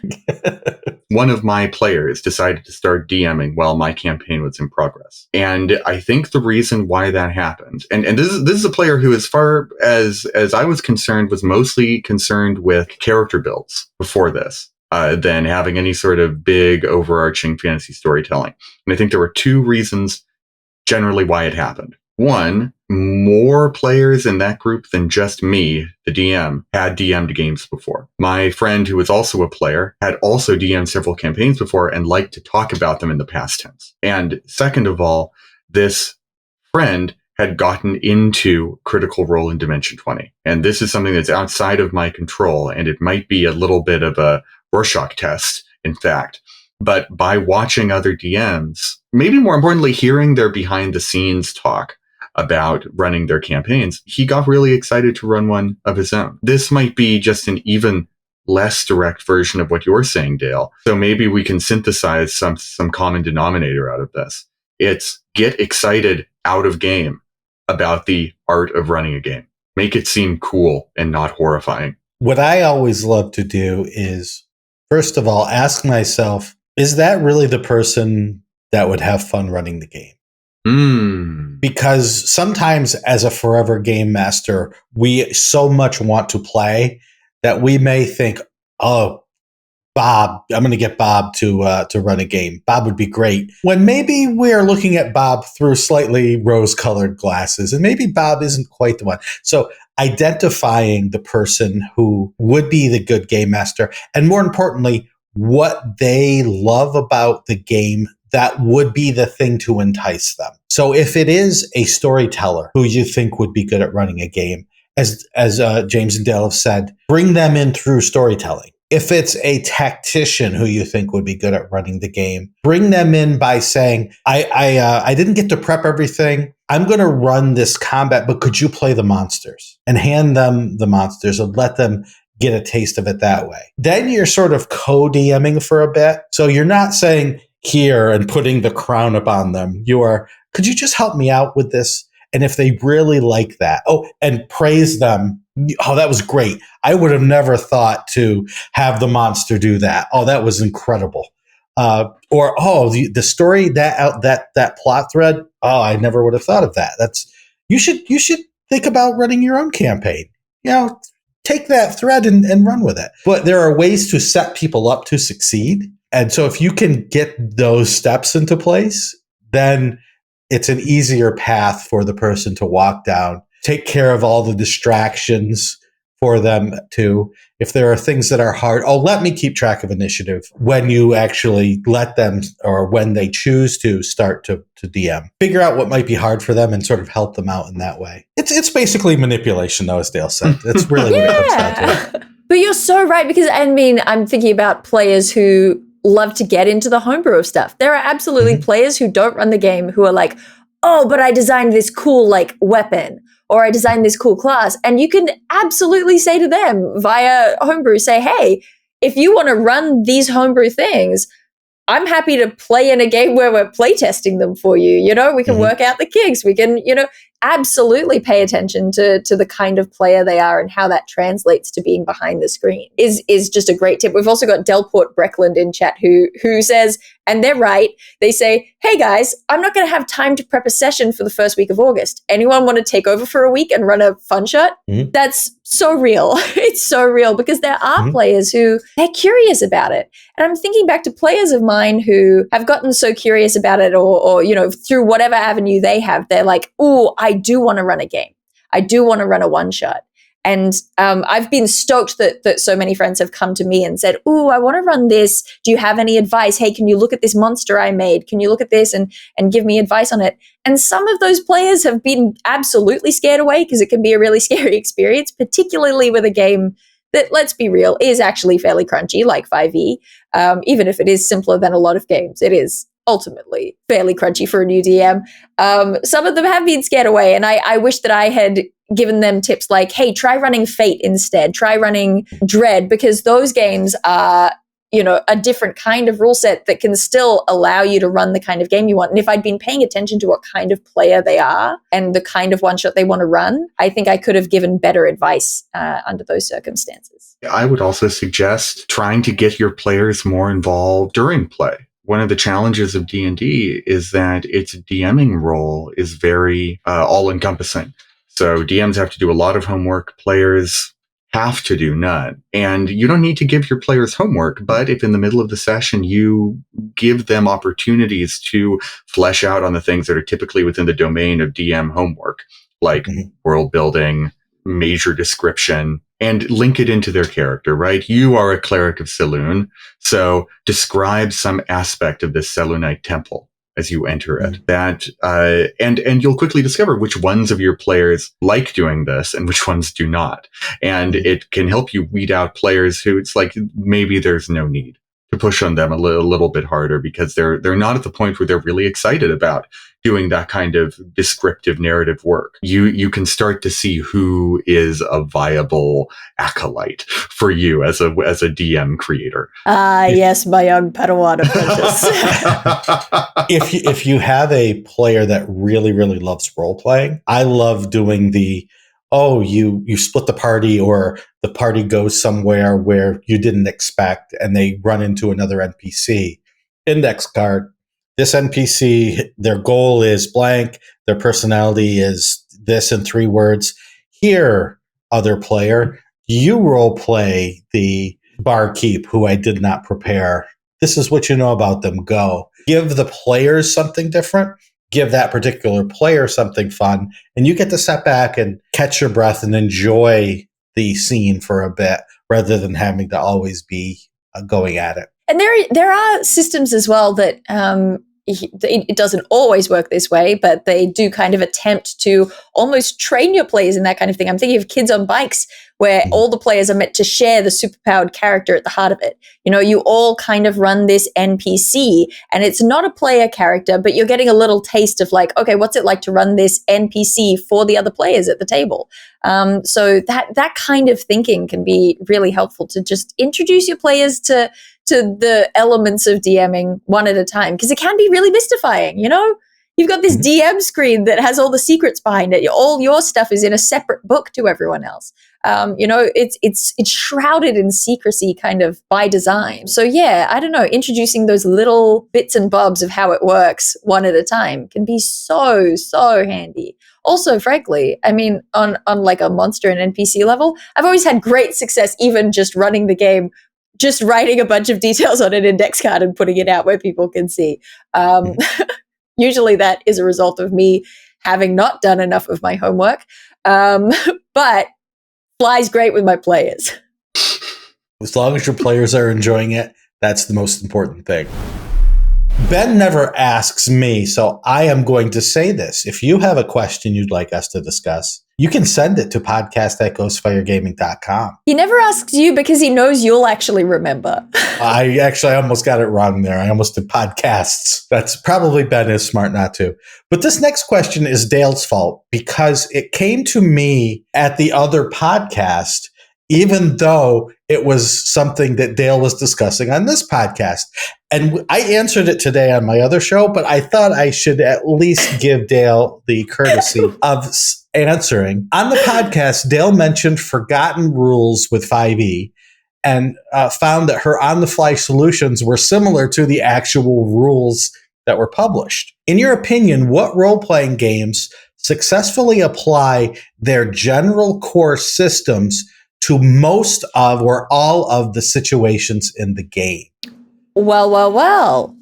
One of my players decided to start DMing while my campaign was in progress. And I think the reason why that happened, and this is a player who, as far as I was concerned, was mostly concerned with character builds before this. Than having any sort of big overarching fantasy storytelling. And I think there were two reasons generally why it happened. One, more players in that group than just me, the DM, had DM'd games before. My friend, who was also a player, had also DM'd several campaigns before and liked to talk about them in the past tense. And second of all, this friend had gotten into Critical Role in Dimension 20. And this is something that's outside of my control, and it might be a little bit of a Rorschach test, in fact. But by watching other DMs, maybe more importantly, hearing their behind the scenes talk about running their campaigns, he got really excited to run one of his own. This might be just an even less direct version of what you're saying, Dael. So maybe we can synthesize some common denominator out of this. It's get excited out of game about the art of running a game. Make it seem cool and not horrifying. What I always love to do is, first of all, ask myself, is that really the person that would have fun running the game? Because sometimes as a forever game master, we so much want to play that we may think, oh, Bob, I'm going to get Bob to run a game. Bob would be great. When maybe we're looking at Bob through slightly rose-colored glasses, and maybe Bob isn't quite the one. So identifying the person who would be the good game master, and more importantly, what they love about the game that would be the thing to entice them. So if it is a storyteller who you think would be good at running a game, as James and Dael have said, bring them in through storytelling. if it's a tactician who you think would be good at running the game, bring them in by saying, I didn't get to prep everything. I'm going to run this combat, but could you play the monsters? And hand them the monsters and let them get a taste of it that way. Then you're sort of co-DMing for a bit. So you're not saying here and putting the crown upon them. You are, could you just help me out with this? And if they really like that, and praise them. Oh, that was great. I would have never thought to have the monster do that. Oh, that was incredible. The story that plot thread. Oh, I never would have thought of that. You should think about running your own campaign. Take that thread and run with it. But there are ways to set people up to succeed. And so if you can get those steps into place, then it's an easier path for the person to walk down. Take care of all the distractions for them too. If there are things that are hard, let me keep track of initiative when you actually let them, or when they choose to start to DM. Figure out what might be hard for them and sort of help them out in that way. It's basically manipulation, though, as Dael said. It's really what it comes down to. But you're so right, because I'm thinking about players who love to get into the homebrew of stuff. There are absolutely players who don't run the game who are like, oh, but I designed this cool weapon, or I designed this cool class. And you can absolutely say to them via homebrew, say, hey, if you want to run these homebrew things, I'm happy to play in a game where we're playtesting them for you. We can work out the kinks. We can, absolutely pay attention to the kind of player they are and how that translates to being behind the screen is just a great tip. We've also got Delport Breckland in chat who says, and they're right, they say, hey guys, I'm not going to have time to prep a session for the first week of August. Anyone want to take over for a week and run a fun shot? That's so real. It's so real, because there are players who they're curious about it. And I'm thinking back to players of mine who have gotten so curious about it or through whatever avenue they have, they're like, oh, I do want to run a game. I do want to run a one shot. And I've been stoked that so many friends have come to me and said, oh, I want to run this. Do you have any advice? Hey, can you look at this monster I made? Can you look at this and give me advice on it? And some of those players have been absolutely scared away, because it can be a really scary experience, particularly with a game that, let's be real, is actually fairly crunchy, like 5e. Even if it is simpler than a lot of games, it is ultimately fairly crunchy for a new DM. Some of them have been scared away, and I wish that I had given them tips like, hey, try running Fate instead, try running Dread, because those games are, a different kind of rule set that can still allow you to run the kind of game you want. And if I'd been paying attention to what kind of player they are and the kind of one shot they want to run, I think I could have given better advice under those circumstances. I would also suggest trying to get your players more involved during play. One of the challenges of D&D is that its DMing role is very all-encompassing. So DMs have to do a lot of homework. Players have to do none. And you don't need to give your players homework, but if in the middle of the session you give them opportunities to flesh out on the things that are typically within the domain of DM homework, like world building, major description, and link it into their character, right? You are a cleric of Saloon, so describe some aspect of this Selunite temple as you enter it. That and you'll quickly discover which ones of your players like doing this and which ones do not. And it can help you weed out players who it's like maybe there's no need to push on them a little bit harder, because they're not at the point where they're really excited about doing that kind of descriptive narrative work. You can start to see who is a viable acolyte for you as a DM creator. Yes, my young Padawan apprentice. If you have a player that really, really loves role playing, I love doing you split the party, or the party goes somewhere where you didn't expect and they run into another NPC. Index card. This NPC, their goal is blank. Their personality is this in 3 words. Here, other player, you role play the barkeep who I did not prepare. This is what you know about them. Go. Give the players something different. Give that particular player something fun, and you get to sit back and catch your breath and enjoy the scene for a bit, rather than having to always be going at it. And there are systems as well that it doesn't always work this way, but they do kind of attempt to almost train your players in that kind of thing. I'm thinking of Kids on Bikes, where all the players are meant to share the superpowered character at the heart of it. You know, you all kind of run this NPC, and it's not a player character, but you're getting a little taste of like, okay, what's it like to run this NPC for the other players at the table? So that kind of thinking can be really helpful to just introduce your players to the elements of DMing one at a time, because it can be really mystifying, you know? You've got this DM screen that has all the secrets behind it. All your stuff is in a separate book to everyone else. You know, it's shrouded in secrecy kind of by design. So yeah, I don't know, introducing those little bits and bobs of how it works one at a time can be so handy. Also, frankly, I mean, on like a monster and NPC level, I've always had great success even just running the game, just writing a bunch of details on an index card and putting it out where people can see. Usually that is a result of me having not done enough of my homework, but flies great with my players. As long as your players are enjoying it, that's the most important thing. Ben never asks me, so I am going to say this. If you have a question you'd like us to discuss, you can send it to podcast@ghostfiregaming.com. He never asks you because he knows you'll actually remember. I almost got it wrong there. I almost did podcasts. That's probably Ben is smart not to. But this next question is Dael's fault because it came to me at the other podcast, even though it was something that Dael was discussing on this podcast. And I answered it today on my other show, but I thought I should at least give Dael the courtesy of answering. On the podcast, Dael mentioned forgotten rules with 5e and found that her on-the-fly solutions were similar to the actual rules that were published. In your opinion, what role-playing games successfully apply their general core systems to most of or all of the situations in the game? Well.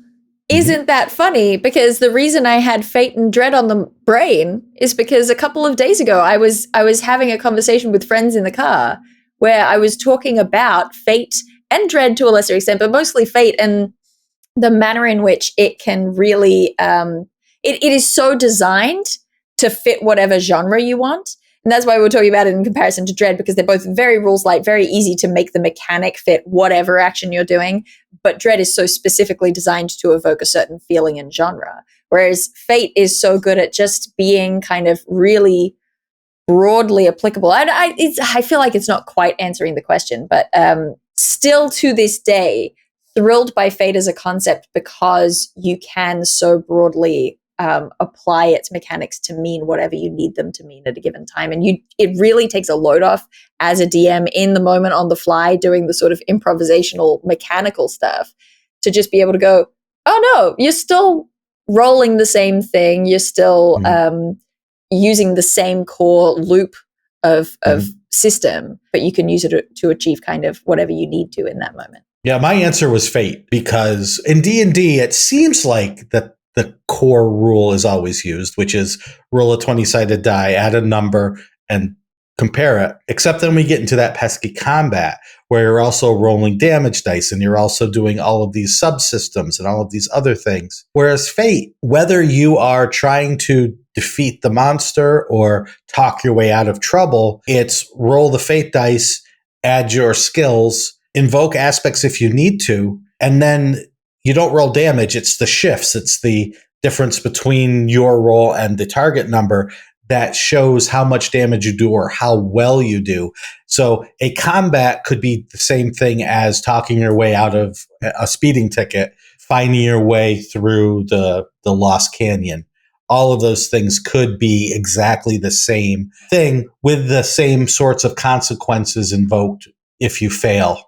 Isn't that funny? Because the reason I had Fate and Dread on the brain is because a couple of days ago I was having a conversation with friends in the car where I was talking about Fate and Dread to a lesser extent, but mostly Fate and the manner in which it can really it is so designed to fit whatever genre you want. And that's why we're talking about it in comparison to Dread, because they're both very rules light, very easy to make the mechanic fit whatever action you're doing. But Dread is so specifically designed to evoke a certain feeling and genre. Whereas Fate is so good at just being kind of really broadly applicable. I feel like it's not quite answering the question, but still to this day, thrilled by Fate as a concept because you can so broadly apply its mechanics to mean whatever you need them to mean at a given time. And it really takes a load off as a DM in the moment on the fly doing the sort of improvisational mechanical stuff to just be able to go, oh no, you're still rolling the same thing. You're still using the same core loop of system, but you can use it to achieve kind of whatever you need to in that moment. Yeah, my answer was Fate because in D&D, it seems like that the core rule is always used, which is roll a 20-sided die, add a number, and compare it. Except then we get into that pesky combat where you're also rolling damage dice and you're also doing all of these subsystems and all of these other things. Whereas Fate, whether you are trying to defeat the monster or talk your way out of trouble, it's roll the fate dice, add your skills, invoke aspects if you need to, and then you don't roll damage. It's the shifts. It's the difference between your roll and the target number that shows how much damage you do or how well you do. So a combat could be the same thing as talking your way out of a speeding ticket, finding your way through the Lost Canyon. All of those things could be exactly the same thing with the same sorts of consequences invoked if you fail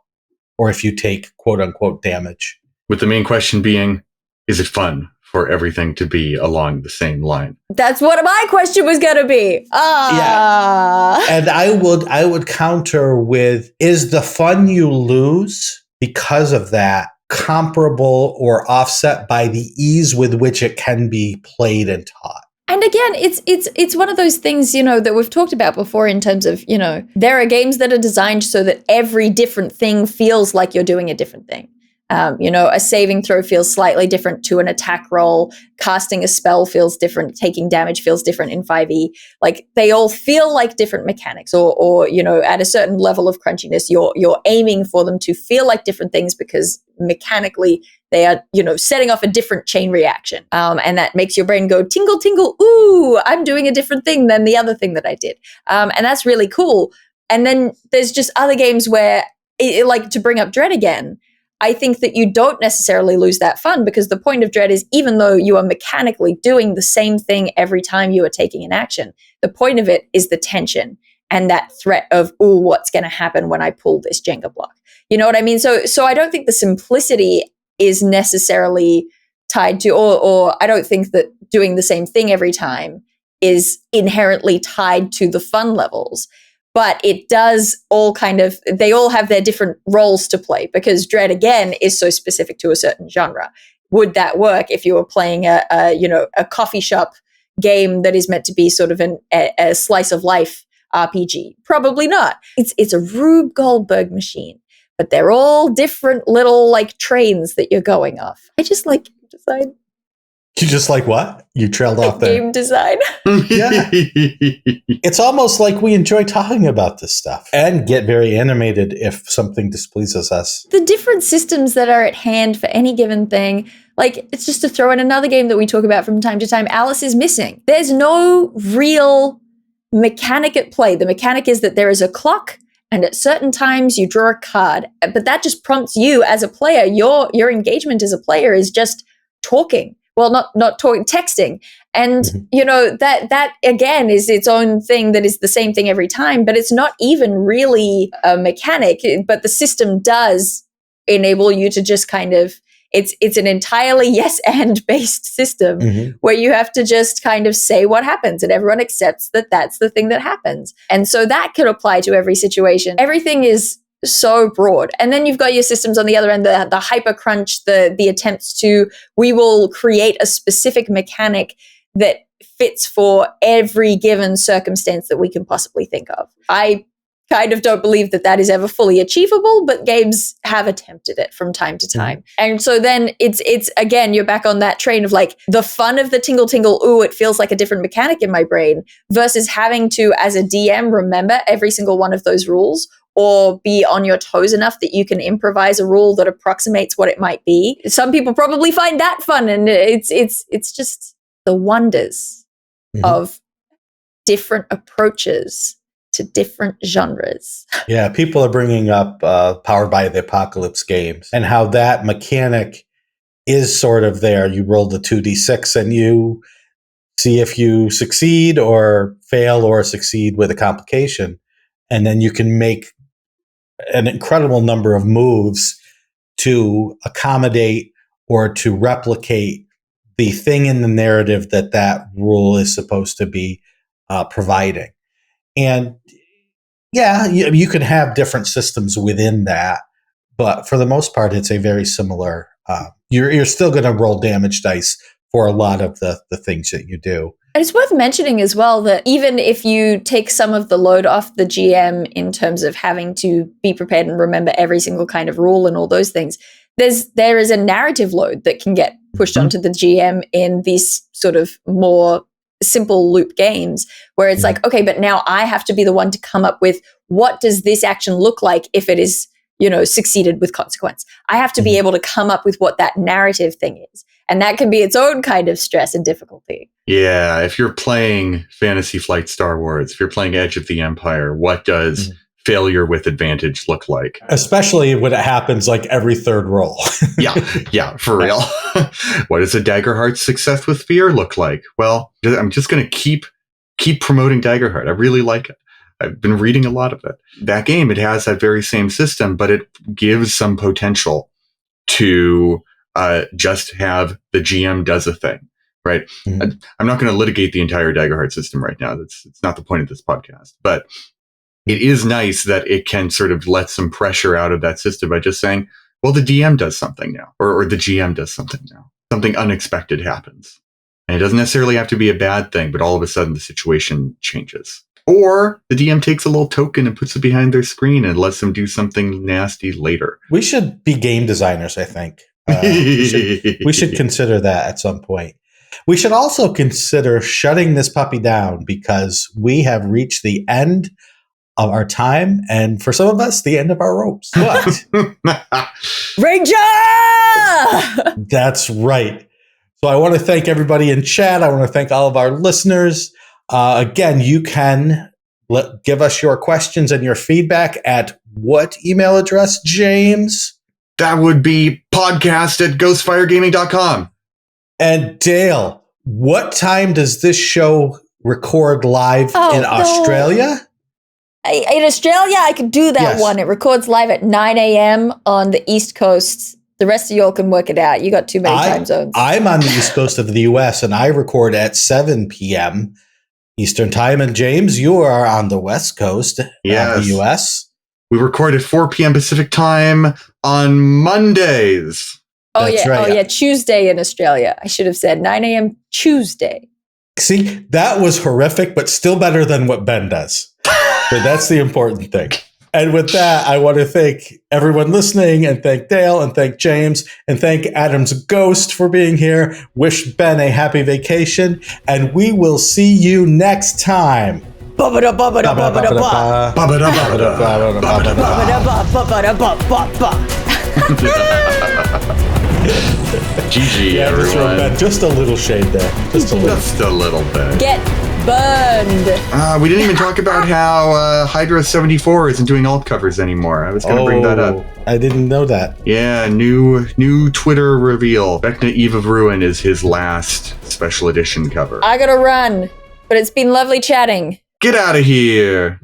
or if you take quote unquote damage. With the main question being, is it fun for everything to be along the same line? That's what my question was going to be. Yeah. And I would counter with, is the fun you lose because of that comparable or offset by the ease with which it can be played and taught? And again, it's one of those things, that we've talked about before in terms of, there are games that are designed so that every different thing feels like you're doing a different thing. A saving throw feels slightly different to an attack roll. Casting a spell feels different. Taking damage feels different in 5e. Like they all feel like different mechanics, or at a certain level of crunchiness, you're aiming for them to feel like different things because mechanically they are, setting off a different chain reaction. And that makes your brain go tingle, tingle. Ooh, I'm doing a different thing than the other thing that I did. And that's really cool. And then there's just other games where, like to bring up Dread again, I think that you don't necessarily lose that fun because the point of Dread is even though you are mechanically doing the same thing every time you are taking an action, the point of it is the tension and that threat of, ooh, what's going to happen when I pull this Jenga block? You know what I mean? So I don't think the simplicity is necessarily tied to, or I don't think that doing the same thing every time is inherently tied to the fun levels. But it does all they all have their different roles to play because Dread, again, is so specific to a certain genre. Would that work if you were playing a coffee shop game that is meant to be sort of a slice of life RPG? Probably not. It's a Rube Goldberg machine, but they're all different little like trains that you're going off. I just like design. You just like what? You trailed off there. Game design. Yeah. It's almost like we enjoy talking about this stuff and get very animated if something displeases us. The different systems that are at hand for any given thing, like it's just to throw in another game that we talk about from time to time, Alice is Missing. There's no real mechanic at play. The mechanic is that there is a clock and at certain times you draw a card, but that just prompts you as a player. Your engagement as a player is just talking. Well, not talking, texting. And, that again is its own thing that is the same thing every time, but it's not even really a mechanic, but the system does enable you to just it's an entirely yes and based system where you have to just kind of say what happens and everyone accepts that that's the thing that happens. And so that could apply to every situation. Everything is so broad. And then you've got your systems on the other end, the hyper crunch, the attempts to, we will create a specific mechanic that fits for every given circumstance that we can possibly think of. I kind of don't believe that is ever fully achievable, but games have attempted it from time to time. And so then it's again, you're back on that train of like the fun of the tingle tingle, ooh, it feels like a different mechanic in my brain versus having to, as a DM, remember every single one of those rules or be on your toes enough that you can improvise a rule that approximates what it might be. Some people probably find that fun, and it's just the wonders of different approaches to different genres. Yeah, people are bringing up Powered by the Apocalypse games and how that mechanic is sort of there. You roll the 2d6 and you see if you succeed or fail or succeed with a complication. And then you can make an incredible number of moves to accommodate or to replicate the thing in the narrative that rule is supposed to be providing. And yeah, you can have different systems within that, but for the most part, it's a very similar. You're still going to roll damage dice for a lot of the things that you do. And it's worth mentioning as well that even if you take some of the load off the GM in terms of having to be prepared and remember every single kind of rule and all those things, there is a narrative load that can get pushed onto the GM in these sort of more simple loop games where it's like, okay, but now I have to be the one to come up with what does this action look like if it is, succeeded with consequence. I have to be able to come up with what that narrative thing is. And that can be its own kind of stress and difficulty. Yeah, if you're playing Fantasy Flight Star Wars, if you're playing Edge of the Empire, what does failure with advantage look like? Especially when it happens like every third roll. yeah, for real. What does a Daggerheart success with fear look like? Well, I'm just going to keep promoting Daggerheart. I really like it. I've been reading a lot of it. That game, it has that very same system, but it gives some potential to just have the GM does a thing, right? I'm not going to litigate the entire Daggerheart system right now. It's not the point of this podcast, but it is nice that it can sort of let some pressure out of that system by just saying, well, the DM does something now, or the GM does something now. Something unexpected happens. And it doesn't necessarily have to be a bad thing, but all of a sudden the situation changes. Or the DM takes a little token and puts it behind their screen and lets them do something nasty later. We should be game designers, I think. We should consider that at some point. We should also consider shutting this puppy down because we have reached the end of our time, and for some of us, the end of our ropes. What? Ranger! That's right. So I want to thank everybody in chat. I want to thank all of our listeners. Again, you can give us your questions and your feedback at what email address, James? That would be podcast@ghostfiregaming.com. And Dael, what time does this show record live in Australia? In Australia, I could do that Yes. one. It records live at 9 a.m. on the East Coast. The rest of y'all can work it out. You got too many time zones. I'm on the East Coast of the U.S., and I record at 7 p.m. Eastern Time. And James, you are on the West Coast of the U.S. We record at 4 p.m. Pacific Time on Mondays. That's right. Oh, yeah. Tuesday in Australia. I should have said 9 a.m. Tuesday. See, that was horrific, but still better than what Ben does. But that's the important thing. And with that, I want to thank everyone listening and thank Dael and thank James and thank Adam's ghost for being here. Wish Ben a happy vacation, and we will see you next time. GG, Yeah, everyone. just a little shade there. Just a little. Just a little bit. Get burned. We didn't even talk about how Hydra 74 isn't doing alt covers anymore. I was going to bring that up. I didn't know that. Yeah, new Twitter reveal. Vecna Eve of Ruin is his last special edition cover. I gotta run, but it's been lovely chatting. Get out of here.